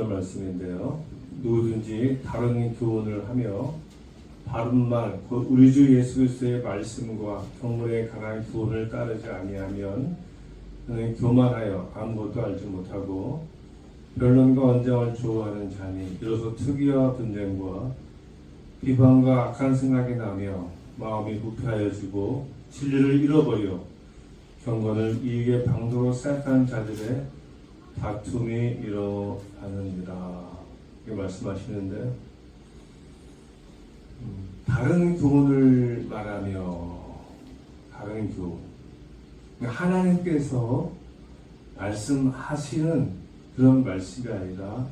오늘 말씀인데요. 누구든지 다른 교훈을 하며 바른 말, 곧 우리 주 예수 그리스도의 말씀과 경륜에 관한 교훈을 따르지 아니하면 그는 교만하여 아무것도 알지 못하고 변론과 언쟁을 좋아하는 자니 이로써 특위와 분쟁과 비방과 악한 생각이 나며 마음이 부패하여지고 진리를 잃어버려 경건을 이익의 방도로 생각하는 자들의 다툼이 일어나느니라. 이렇게 말씀하시는데 다른 교훈을 말하며 다른 교훈, 하나님께서 말씀하시는 그런 말씀이 아니라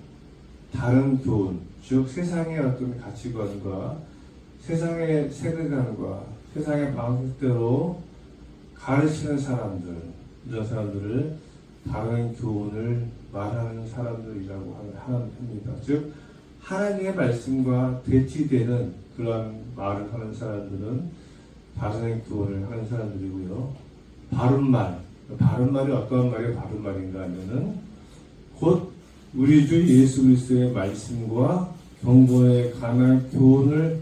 다른 교훈, 즉 세상의 어떤 가치관과 세상의 세계관과 세상의 방식대로 가르치는 사람들, 이런 사람들을 다른 교훈을 말하는 사람들이라고 합니다. 즉 하나님의 말씀과 대치되는 그러한 말을 하는 사람들은 다른 교훈을 하는 사람들이고요. 바른 말, 바른 말이 어떠한 말이 바른 말인가 하면은 곧 우리 주 예수 그리스도의 말씀과 경건에 관한 교훈을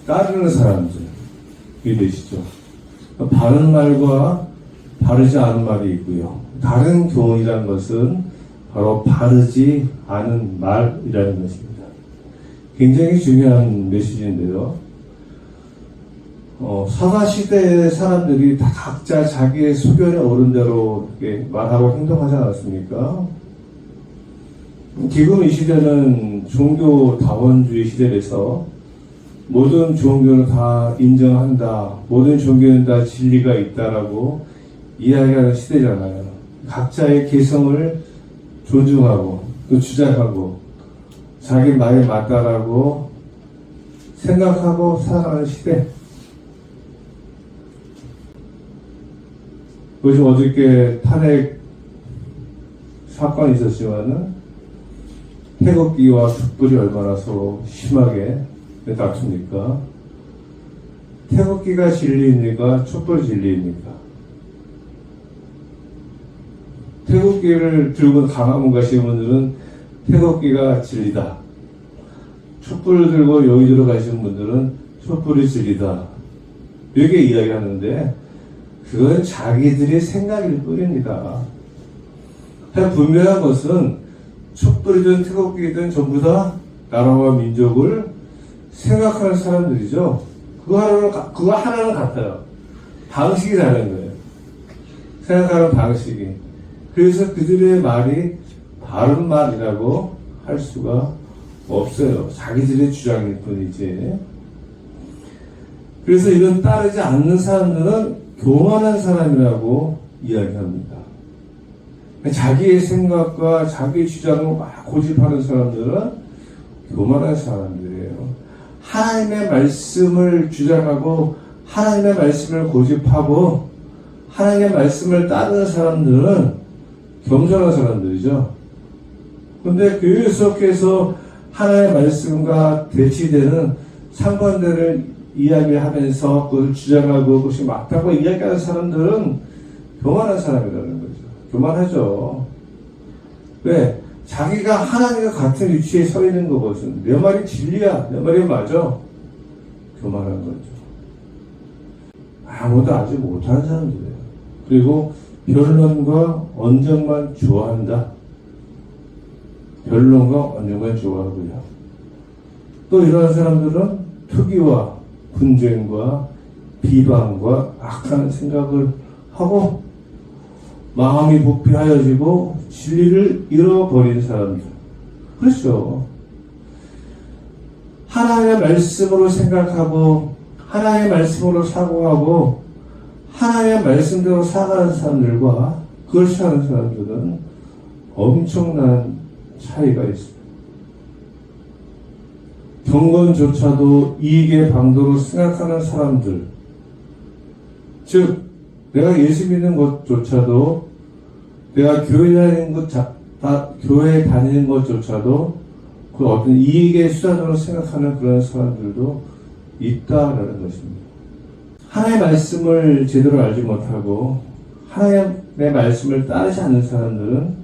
따르는 사람들이 되시죠. 바른 말과 바르지 않은 말이 있고요. 다른 교훈이라는 것은 바로 바르지 않은 말이라는 것입니다. 굉장히 중요한 메시지인데요. 사사시대의 사람들이 다 각자 자기의 수견에 오른 대로 이렇게 말하고 행동하지 않았습니까? 지금 이 시대는 종교 다원주의 시대에서 모든 종교는 다 인정한다, 모든 종교는 다 진리가 있다라고 이야기하는 시대잖아요. 각자의 개성을 존중하고 또 주장하고 자기 말이 맞다라고 생각하고 살아가는 시대. 그것이 어저께 탄핵 사건이 있었지만은 태극기와 촛불이 얼마나 서로 심하게 다툽니까? 태극기가 진리입니까? 촛불이 진리입니까? 태극기를 들고 강화문 가시는 분들은 태극기가 진리다. 촛불을 들고 여의도로 가시는 분들은 촛불이 진리다. 이렇게 이야기하는데 그건 자기들의 생각일 뿐입니다. 분명한 것은 촛불이든 태극기든 전부 다 나라와 민족을 생각하는 사람들이죠. 그거 하나는 같아요. 방식이 다른 거예요. 생각하는 방식이. 그래서 그들의 말이 바른 말이라고 할 수가 없어요. 자기들의 주장일 뿐이지. 그래서 이런 따르지 않는 사람들은 교만한 사람이라고 이야기합니다. 자기의 생각과 자기의 주장을 막 고집하는 사람들은 교만한 사람들이에요. 하나님의 말씀을 주장하고 하나님의 말씀을 고집하고 하나님의 말씀을 따르는 사람들은 겸손한 사람들이죠. 그런데 계속해서 하나님의 말씀과 대치되는 상반대를 이야기하면서 그것을 주장하고 그것이 맞다고 이야기하는 사람들은 교만한 사람이라는 거죠. 교만하죠. 왜? 자기가 하나님과 같은 위치에 서 있는 것은 내 말이 진리야, 내 말이 맞아. 교만한 거죠. 아무도 알지 못하는 사람들이에요. 그리고 변론과 언쟁만 좋아한다. 변론과 언쟁만 좋아하고요. 또 이러한 사람들은 투기와 분쟁과 비방과 악한 생각을 하고 마음이 부패하여지고 진리를 잃어버린 사람들. 그렇죠. 하나님의 말씀으로 생각하고 하나님의 말씀으로 사고하고 하나님의 말씀대로 살아가는 사람들과 그렇지 않은 사람들은 엄청난 차이가 있습니다. 경건조차도 이익의 방도로 생각하는 사람들, 즉 내가 예수 믿는 것조차도 내가 교회 다니는 것조차도 그 어떤 이익의 수단으로 생각하는 그런 사람들도 있다라는 것입니다. 하나님의 말씀을 제대로 알지 못하고 하나님의 말씀을 따르지 않는 사람들은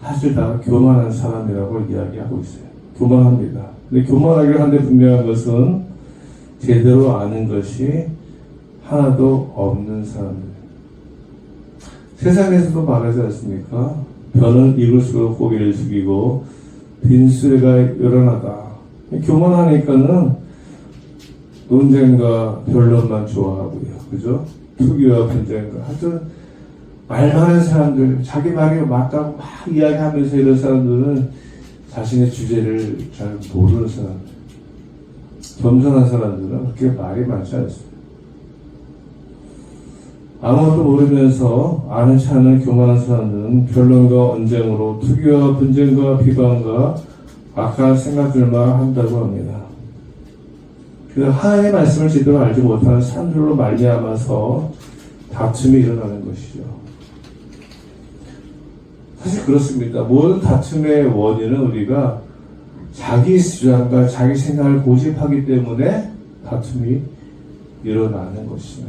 사실 다 교만한 사람이라고 이야기하고 있어요. 교만합니다. 근데 교만하기로 하는데 분명한 것은 제대로 아는 것이 하나도 없는 사람들. 세상에서도 말하지 않습니까? 변은 익을수록 고개를 숙이고 빈수레가 요란하다. 교만하니까는 논쟁과 변론만 좋아하고요. 그죠? 투기와 분쟁과 하여튼 말 많은 사람들, 자기 말이 맞다고 막 이야기하면서 이런 사람들은 자신의 주제를 잘 모르는 사람들. 겸손한 사람들은 그렇게 말이 많지 않습니다. 아무것도 모르면서 아는 체 않은 교만한 사람들은 변론과 언쟁으로 투기와 분쟁과 비방과 악한 생각들만 한다고 합니다. 그래서 하나님의 말씀을 제대로 알지 못하는 사람들로 말미암아서 다툼이 일어나는 것이죠. 사실 그렇습니다. 모든 다툼의 원인은 우리가 자기 주장과 자기 생각을 고집하기 때문에 다툼이 일어나는 것이죠.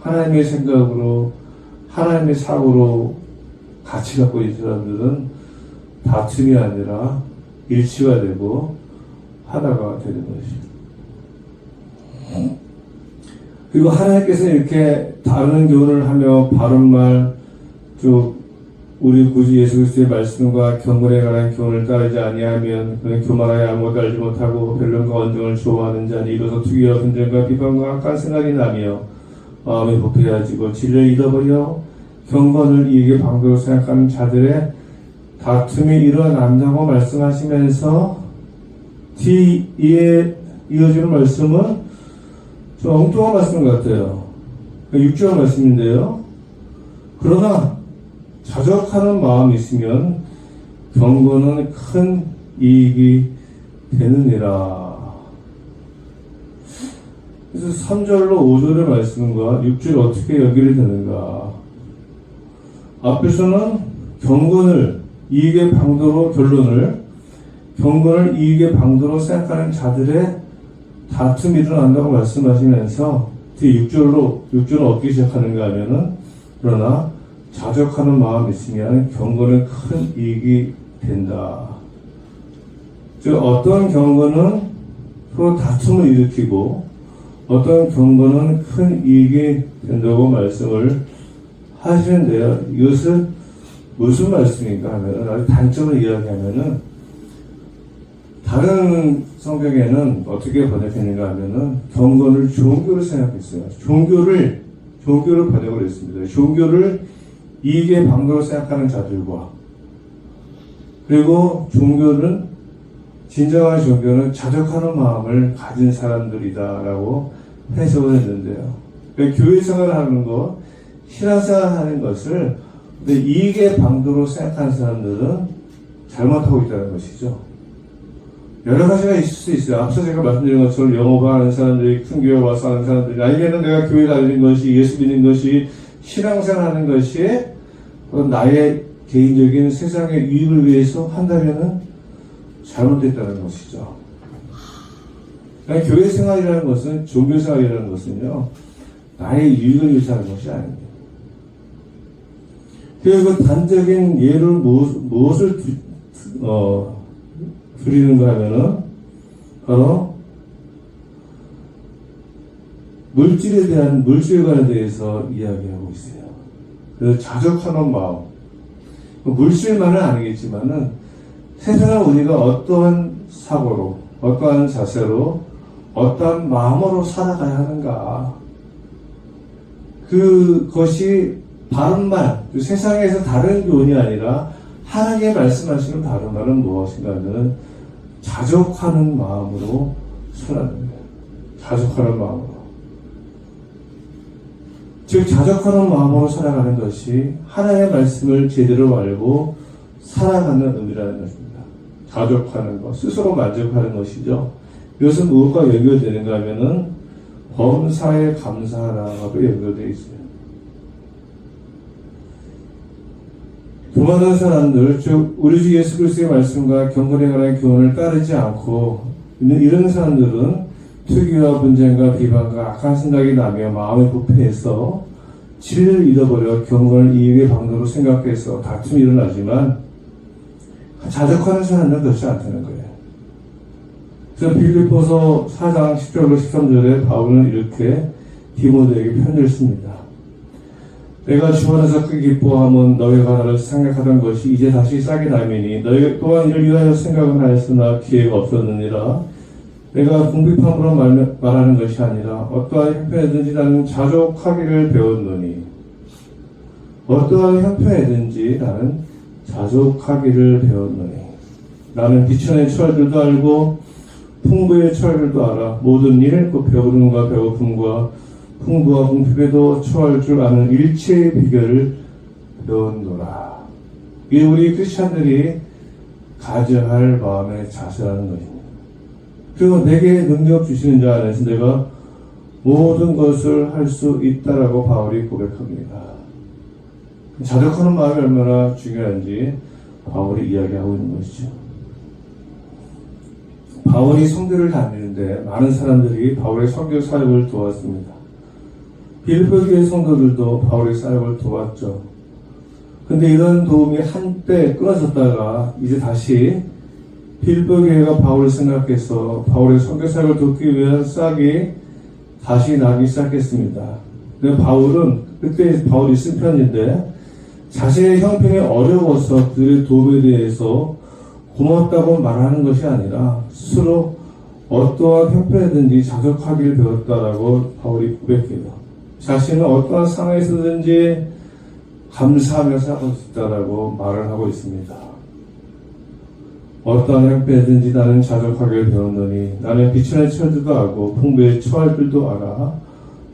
하나님의 생각으로, 하나님의 사고로 같이 갖고 있는 사람들은 다툼이 아니라 일치가 되고 하나가 되는 것이죠. 그리고 하나님께서 이렇게 다른 교훈을 하며 바른 말, 쭉 우리 구주 예수 그리스도의 말씀과 경건에 관한 교훈을 따르지 아니하면 그는 교만하여 아무것도 알지 못하고 변론과 언쟁을 좋아하는 자니 이로써 투기와 분쟁과 비방과 악한 생각이 나며 마음이 부패해지고 진리를 잃어버려 경건을 이익의 방도로 생각하는 자들의 다툼이 일어난다고 말씀하시면서 뒤에 이어지는 말씀은 좀 엉뚱한 말씀 같아요. 6절 말씀인데요. 그러나 자족하는 마음이 있으면 경건은 큰 이익이 되느니라. 그래서 3절로 5절의 말씀과 6절 어떻게 연결이 되는가? 앞에서는 경건을 이익의 방도로 경건을 이익의 방도로 생각하는 자들의 다툼이 일어난다고 말씀하시면서 뒤 6절은 어떻게 시작하는가 하면은 그러나 자족하는 마음이 있으면 경건은 큰 이익이 된다. 즉 어떤 경건은 서로 다툼을 일으키고 어떤 경건은 큰 이익이 된다고 말씀을 하시는데요. 이것은 무슨 말씀인가 하면은 아주 단적으로 이야기하면은 다른 성경에는 어떻게 번역했는가 하면은 경건을 종교로 생각했어요. 종교를 번역을 했습니다. 종교를 이익의 방도로 생각하는 자들과 그리고 진정한 종교는 자족하는 마음을 가진 사람들이다라고 해석을 했는데요. 그러니까 교회 생활을 하는 것, 신앙생활을 하는 것을 이익의 방도로 생각하는 사람들은 잘못하고 있다는 것이죠. 여러 가지가 있을 수 있어요. 앞서 제가 말씀드린 것처럼 영업하는 사람들이 큰 교회 와서 하는 사람들이 아니면 내가 교회 다니는 것이 예수 믿는 것이 신앙생활 하는 것이 나의 개인적인 세상의 유익을 위해서 한다면은 잘못됐다는 것이죠. 그러니까 교회 생활이라는 것은 종교 생활이라는 것은요 나의 유익을 위해서 하는 것이 아닙니다. 그리고 단적인 예를 무엇을 드리는가 하면은 바로 물질관에 대해서 이야기하고 있어요. 그래서 자족하는 마음. 물질만은 아니겠지만은 세상을 우리가 어떠한 사고로, 어떠한 자세로, 어떠한 마음으로 살아가야 하는가. 그것이 바른 말, 세상에서 다른 교훈이 아니라 하나님의 말씀하시는 바른 말은 무엇인가 하면 자족하는 마음으로 살아가는 거예요. 자족하는 마음으로. 즉 자족하는 마음으로 살아가는 것이 하나님의 말씀을 제대로 알고 살아가는 의미라는 것입니다. 자족하는 것, 스스로 만족하는 것이죠. 이것은 무엇과 연결되는가 하면은 범사에 감사하라고 연결되어 있어요. 교만한 사람들, 즉 우리 주 예수 그리스도의 말씀과 경건에 관한 교훈을 따르지 않고 있는 이런 사람들은 투기와 분쟁과 비방과 악한 생각이 나며 마음이 부패해서 진리를 잃어버려 경건을 이익의 방도로 생각해서 다툼이 일어나지만 자족하는 사람은 그렇지 않다는 거예요. 그래서 빌립보서 4장 10절로 13절에 바울은 이렇게 디모데에게 편지를 씁니다. 내가 주 안에서 크게 기뻐함은 너희가 나를 생각하던 것이 이제 다시 싹이 나매니 너희 또한 이를 위하여 생각을 하였으나 기회가 없었느니라. 내가 궁핍함으로 말하는 것이 아니라 어떠한 형편이든지 나는 자족하기를 배웠노니 어떠한 형편이든지 나는 자족하기를 배웠노니 나는 비천의 철들도 알고 풍부의 철들도 알아 모든 일, 그 배부름과 배고픔과 풍부와 궁핍에도 처할 줄 아는 일체의 비결을 배운노라. 이게 우리 크리스찬들이 가져야 할 마음의 자세라는 것입니다. 그리고 내게 능력 주시는 자 안에서 내가 모든 것을 할 수 있다라고 바울이 고백합니다. 자족하는 마음이 얼마나 중요한지 바울이 이야기하고 있는 것이죠. 바울이 성교를 다니는데 많은 사람들이 바울의 성교 사역을 도왔습니다. 빌립보 교회 성도들도 바울의 사역을 도왔죠. 근데 이런 도움이 한때 끊어졌다가 이제 다시 빌립보 교회가 바울을 생각해서 바울의 선교 사역을 돕기 위한 싹이 다시 나기 시작했습니다. 근데 바울은 그때 바울이 쓴 편인데 자신의 형편이 어려워서 그들의 도움에 대해서 고맙다고 말하는 것이 아니라 스스로 어떠한 형편이든지 자족하기를 배웠다라고 바울이 고백해요. 자신은 어떠한 상황에서든지 감사하면서 하고 있다라고 말을 하고 있습니다. 어떠한 형편이든지 나는 자족하기를 배웠노니 나는 비천의 철들도 알고 풍부의 처할 줄도 알아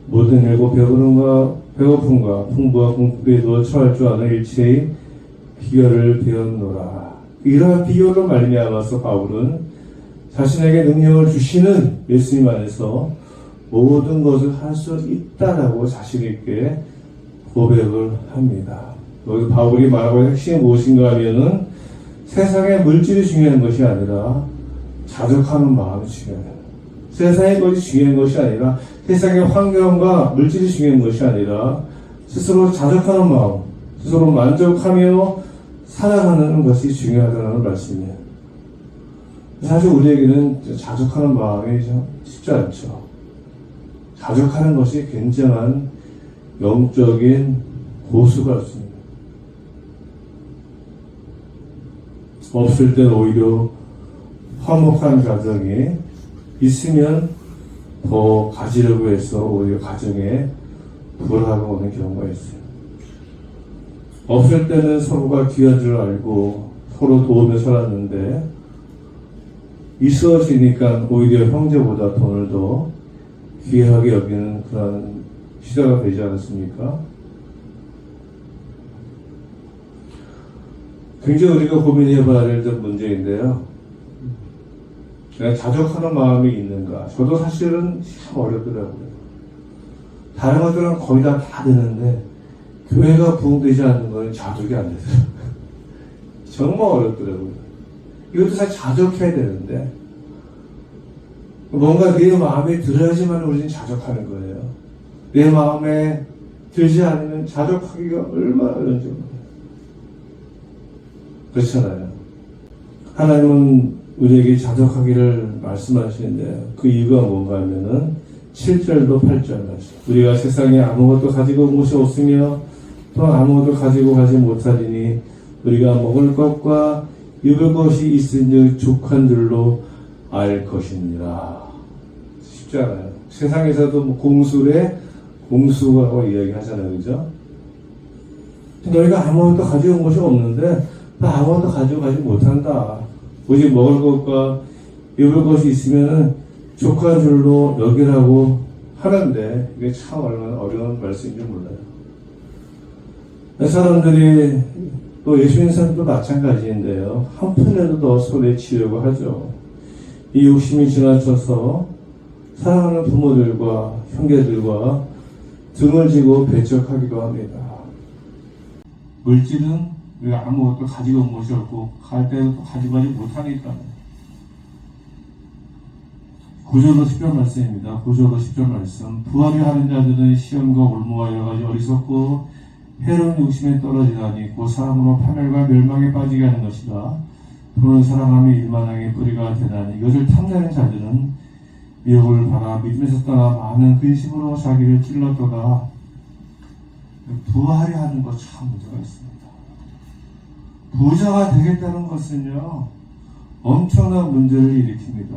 모든 일고 배부름과 배고픔과 풍부와 궁핍에도 처할 줄 아는 일체의 비결을 배웠노라. 이러한 비결로 말미암아서 바울은 자신에게 능력을 주시는 예수님 안에서 모든 것을 할 수 있다라고 자신 있게 고백을 합니다. 여기서 바울이 말하고 있는 핵심이 무엇인가 하면은 세상의 물질이 중요한 것이 아니라 자족하는 마음이 중요해요. 세상의 것이 중요한 것이 아니라 세상의 환경과 물질이 중요한 것이 아니라 스스로 자족하는 마음, 스스로 만족하며 살아가는 것이 중요하다는 말씀이에요. 사실 우리에게는 자족하는 마음이 쉽지 않죠. 자족하는 것이 굉장한 영적인 고수가 있습니다. 없을 땐 오히려 화목한 가정이 있으면 더 가지려고 해서 오히려 가정에 불화가 오는 경우가 있어요. 없을 때는 서로가 귀한 줄 알고 서로 도우며 살았는데 있어지니까 오히려 형제보다 돈을 더 귀하게 여기는 그런 시대가 되지 않았습니까? 굉장히 우리가 고민해봐야 될 문제인데요. 내가 자족하는 마음이 있는가? 저도 사실은 참 어렵더라고요. 다른 것들은 거의 다 되는데 교회가 부흥되지 않는 건 자족이 안 되더라고요. 정말 어렵더라고요. 이것도 사실 자족해야 되는데 뭔가 내 마음에 들어야지만 우리는 자족하는 거예요. 내 마음에 들지 않으면 자족하기가 얼마나 어려운지 몰라요. 그렇잖아요. 하나님은 우리에게 자족하기를 말씀하시는데 그 이유가 뭔가 하면은 7절도 8절 말씀. 우리가 세상에 아무것도 가지고 온 것이 없으며 또 아무것도 가지고 가지 못하리니 우리가 먹을 것과 입을 것이 있은즉 족한 줄로 알 것이니라. 쉽지 않아요. 세상에서도 뭐 공수래 공수라고 이야기하잖아요. 그죠? 너희가 아무것도 가지고 온 것이 없는데 나 아무것도 가지고 가지 못한다. 오직 먹을 것과 입을 것이 있으면 족한 줄로 여기라고 하는데 이게 참 얼마나 어려운 말씀인지 몰라요. 사람들이 또 예수 믿는 사람도 마찬가지인데요. 한푼이라도 더 손에 치려고 하죠. 이 욕심이 지나쳐서 사랑하는 부모들과 형제들과 등을 지고 배척하기도 합니다. 물질은 우리가 아무것도 가지고 온 것이 없고 갈 때도 또 가지고 가지 못하니까. 9절로 10절 말씀입니다. 9절로 10절 말씀. 부하려 하는 자들은 시험과 올무와 여러 가지 어리석고 해로운 욕심에 떨어지다니 그 사람으로 파멸과 멸망에 빠지게 하는 것이다. 돈을 사랑함이 일만하게 뿌리가 되나니 이것을 탐내는 자들은 미혹을 받아 믿음에서 떠나 많은 근심으로 자기를 찔렀도다. 부하려 하는 것 참 문제가 있습니다. 부자가 되겠다는 것은요, 엄청난 문제를 일으킵니다.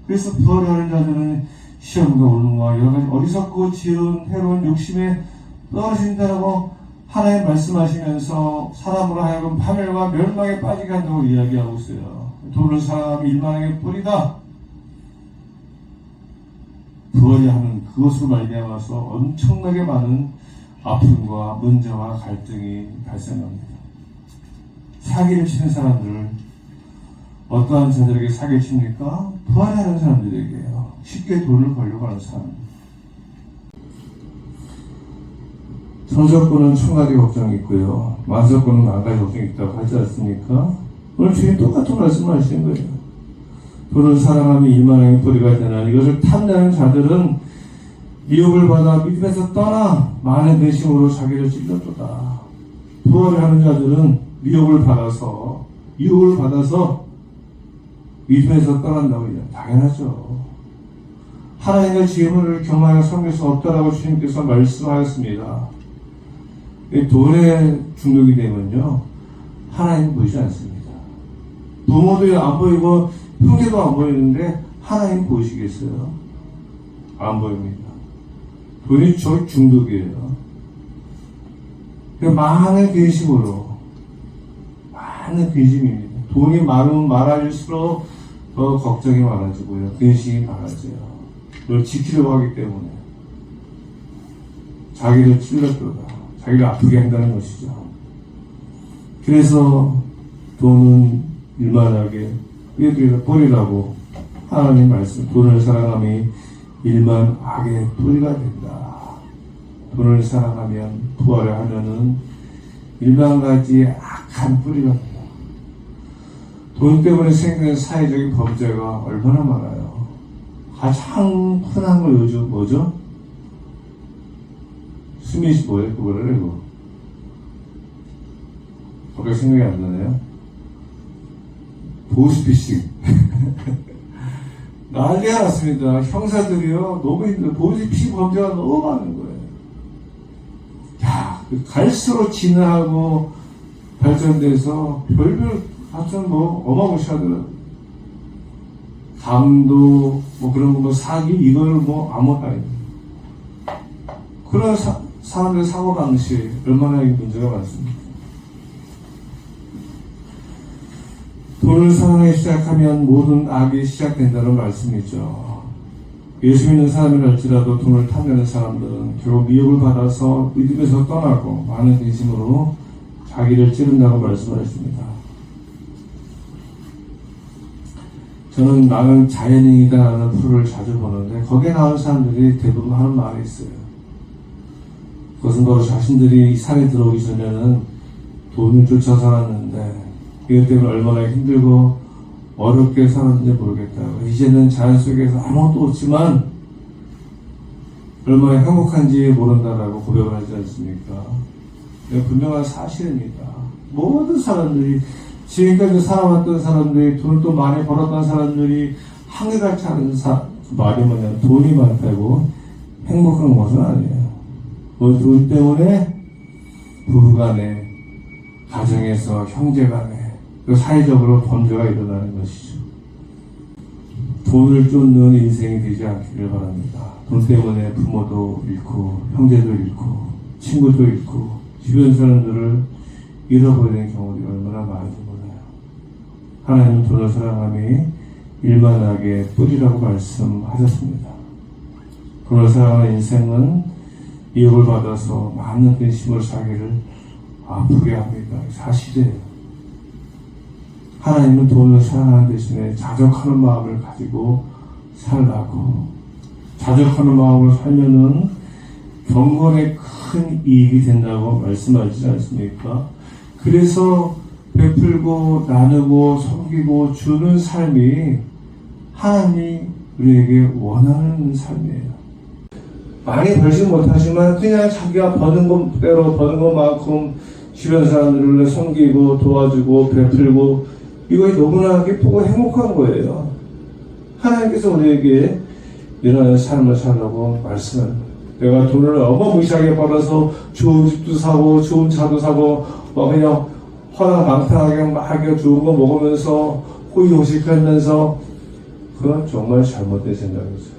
그래서 부하려 하는 자들은 시험과 오름과 여러 가지 어리석고 지은 해로운 욕심에 떨어진다고 하나님 말씀하시면서 사람으로 하여금 파멸과 멸망에 빠지게 한다고 이야기하고 있어요. 돈을 사랑하면 일만하게 뿌리다. 부하려 하는 그것으로 말미암아서 엄청나게 많은 아픔과 문제와 갈등이 발생합니다. 사기를 치는 사람들을 어떠한 자들에게 사기를 칩니까? 부하려는 사람들에게요. 쉽게 돈을 벌려고 하는 사람. 천석권은 천 가지 걱정이 있고요. 만석권은 만 가지 걱정이 있다고 하지 않습니까? 오늘 주님 똑같은 말씀을 하시는 거예요. 돈을 사랑하면 일만하게 뿌리가 되나 이것을 탐내는 자들은 미혹을 받아 믿음에서 떠나 많은 근심으로 자기를 찔렀도다. 부하려 하는 자들은 미혹을 받아서 믿음에서 떠난다고 해요. 당연하죠. 하나님의 지음을 경험하여 섬길 수 없다라고 주님께서 말씀하셨습니다. 돈에 중독이 되면요, 하나님 보이지 않습니다. 부모도 안 보이고 형제도 안 보이는데 하나님 보이시겠어요? 안 보입니다. 돈이 저 중독이에요. 많은 근심입니다. 돈이 많으면 많아질수록 더 걱정이 많아지고요. 근심이 많아져요. 그걸 지키려고 하기 때문에 자기를 찔렀도다. 자기를 아프게 한다는 것이죠. 그래서 돈은 일만하게 뿌리라고 하나님 말씀, 돈을 사랑함이 일만 악의 뿌리가 된다. 돈을 사랑하면 부하려 하면은 일만가지 악한 뿌리가 된다. 돈 때문에 생기는 사회적인 범죄가 얼마나 많아요. 가장 흔한 거 요즘 뭐죠? 스미시 뭐예요? 그거를 이거. 갑자기 생각이 안 나네요. 보이스피싱. 난리가 났습니다. 형사들이요, 너무 힘들어요. 보이스피싱 범죄가 너무 많은 거예요. 야, 갈수록 진화하고 발전돼서 별별 하여튼 어마무시하더라고요. 강도, 그런 거, 사기, 이거를 아무것도 아닙니다. 그런 사람들의 사고방식, 얼마나 문제가 많습니다. 돈을 사랑하기 시작하면 모든 악이 시작된다는 말씀이죠. 예수 믿는 사람이랄지라도 돈을 탐내는 사람들은 결국 미혹을 받아서 믿음에서 떠나고 많은 근심으로 자기를 찌른다고 말씀하셨습니다. 저는 나는 자연인이다 라는 프로를 자주 보는데 거기에 나오는 사람들이 대부분 하는 말이 있어요. 그것은 바로 자신들이 이 산에 들어오기 전에는 돈을 쫓아 살았는데 이것 때문에 얼마나 힘들고 어렵게 살았는지 모르겠다고. 이제는 자연 속에서 아무것도 없지만 얼마나 행복한지 모른다라고 고백을 하지 않습니까? 분명한 사실입니다. 모든 사람들이, 지금까지 살아왔던 사람들이, 돈을 또 많이 벌었던 사람들이 한결같이 하는 말이 뭐냐면 돈이 많다고 행복한 것은 아니에요. 돈 때문에 부부간에, 가정에서, 형제간에, 또 사회적으로 범죄가 일어나는 것이죠. 돈을 쫓는 인생이 되지 않기를 바랍니다. 돈 때문에 부모도 잃고, 형제도 잃고, 친구도 잃고, 주변 사람들을 잃어버리는 경우들이 얼마나 많은지 몰라요. 하나님은 돈을 사랑함이 일만하게 뿌리라고 말씀하셨습니다. 돈을 사랑하는 인생은 미혹을 받아서 많은 근심으로 자기를 아프게 합니다. 사실이에요. 하나님은 돈을 사랑하는 대신에 자족하는 마음을 가지고 살라고. 자족하는 마음을 살면은 경건에 큰 이익이 된다고 말씀하시지 않습니까? 그래서 베풀고 나누고 섬기고 주는 삶이 하나님이 우리에게 원하는 삶이에요. 많이 벌지 못하지만 그냥 자기가 버는 것대로 버는 것만큼 주변 사람들을 섬기고 도와주고 베풀고 이거 너무나 기쁘고 행복한 거예요. 하나님께서 우리에게 이런 삶을 살라고 말씀합니다. 내가 돈을 어마무시하게 벌어서 좋은 집도 사고 좋은 차도 사고 그냥 허락망탕하게 막 좋은 거 먹으면서 호의호식하면서 그건 정말 잘못된 생각이죠.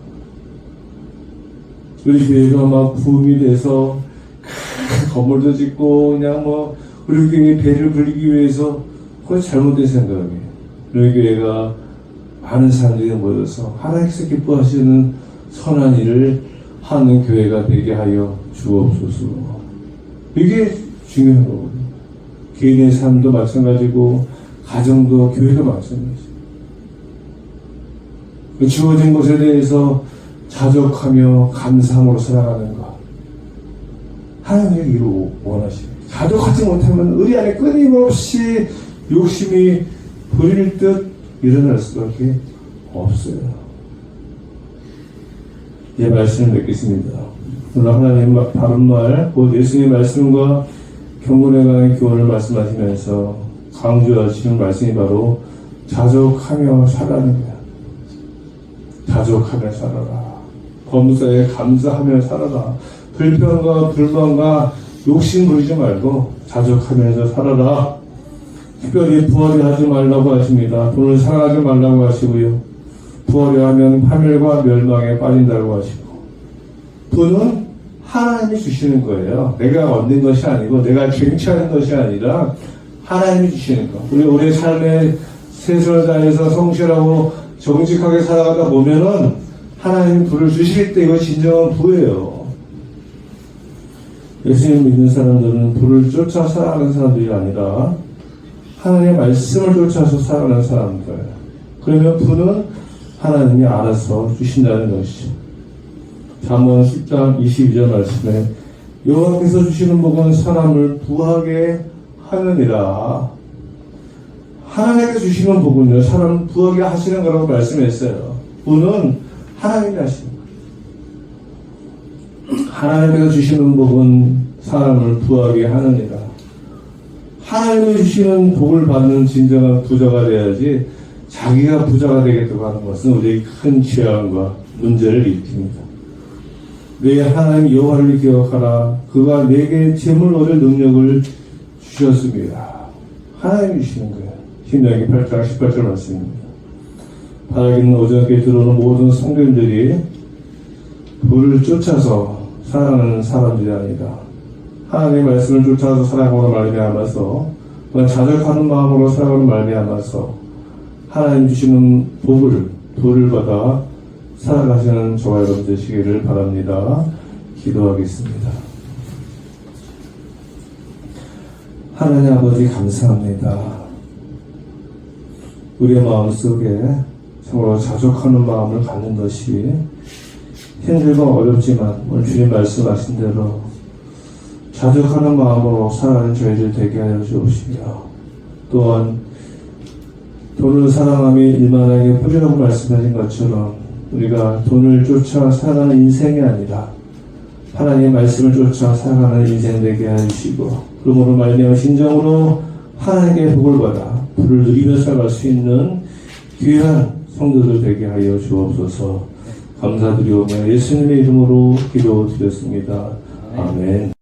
우리 교회가 막 부흥이 돼서 큰 건물도 짓고 그냥 우리 교회 배를 불리기 위해서 그건 잘못된 생각이에요. 우리 교회가 많은 사람들이 모여서 하나님께서 기뻐하시는 선한 일을 하는 교회가 되게 하여 주옵소서. 이게 중요한 거거든요. 개인의 삶도 마찬가지고 가정도 교회도 마찬가지고 주어진 것에 대해서 자족하며 감사함으로 살아가는 것. 하나님이 이루 원하시고 자족하지 못하면 우리 안에 끊임없이 욕심이 부릴 듯 일어날 수밖에 없어요. 예, 말씀을 맺겠습니다. 오늘 하나님 바른말, 곧 예수님의 말씀과 경건에 관한 교훈을 말씀하시면서 강조하시는 말씀이 바로 자족하며 살아가는 거야. 자족하며 살아라. 범사에 감사하며 살아라. 불평과 불만과 욕심 부리지 말고 자족하면서 살아라. 특별히 부하려 하지 말라고 하십니다. 돈을 사랑하지 말라고 하시고요. 부하려 하면 파멸과 멸망에 빠진다고 하시고, 돈은 하나님이 주시는 거예요. 내가 얻는 것이 아니고 내가 쟁취하는 것이 아니라 하나님이 주시는 거. 우리 올해 삶에 최선을 다해서 성실하고 정직하게 살아가다 보면은 하나님이 부를 주실 때 이거 진정한 부예요. 예수님 믿는 사람들은 부를 쫓아 살아가는 사람들이 아니라 하나님의 말씀을 쫓아서 살아가는 사람들. 그러면 부는 하나님이 알아서 주신다는 것이죠. 잠언 10장 22절 말씀에 여호와께서 주시는 복은 사람을 부하게 하느니라. 하나님께서 주시는 복은요, 사람을 부하게 하시는 거라고 말씀했어요. 부는 하나님이 하시는 거예요. 하나님께서 주시는 복은 사람을 부하게 하느니라. 하나님이 주시는 복을 받는 진정한 부자가 돼야지 자기가 부자가 되겠다고 하는 것은 우리의 큰 죄악과 문제를 일으킵니다. 내 하나님 여호와를 기억하라. 그가 내게 재물 얻을 능력을 주셨습니다. 하나님이 주시는 거예요. 신명기 8장 18절 말씀입니다. 바라기는 오전께 들어오는 모든 성도님들이 부를 쫓아서 살아가는 사람들이 아니다. 하나님의 말씀을 쫓아서 살아가는 말미암아서, 자족하는 마음으로 살아가는 말미암아서 하나님 주시는 복을, 도를 받아 살아가시는 저와 여러분 되시기를 바랍니다. 기도하겠습니다. 하나님 아버지 감사합니다. 우리의 마음속에 정말 자족하는 마음을 갖는 것이 힘들고 어렵지만 오늘 주님 말씀하신 대로 자족하는 마음으로 살아가는 저희들 되게 하여 주옵시며, 또한 돈을 사랑함이 일만하게 뿌리라고 말씀하신 것처럼 우리가 돈을 쫓아 살아가는 인생이 아니라 하나님의 말씀을 쫓아 살아가는 인생 되게 하여 주시고, 그러므로 말미암아 진정으로 하나님의 복을 받아 부를 누리며 살아갈 수 있는 귀한 성도들 되게 하여 주옵소서. 감사드리오며 예수님의 이름으로 기도드렸습니다. 아멘.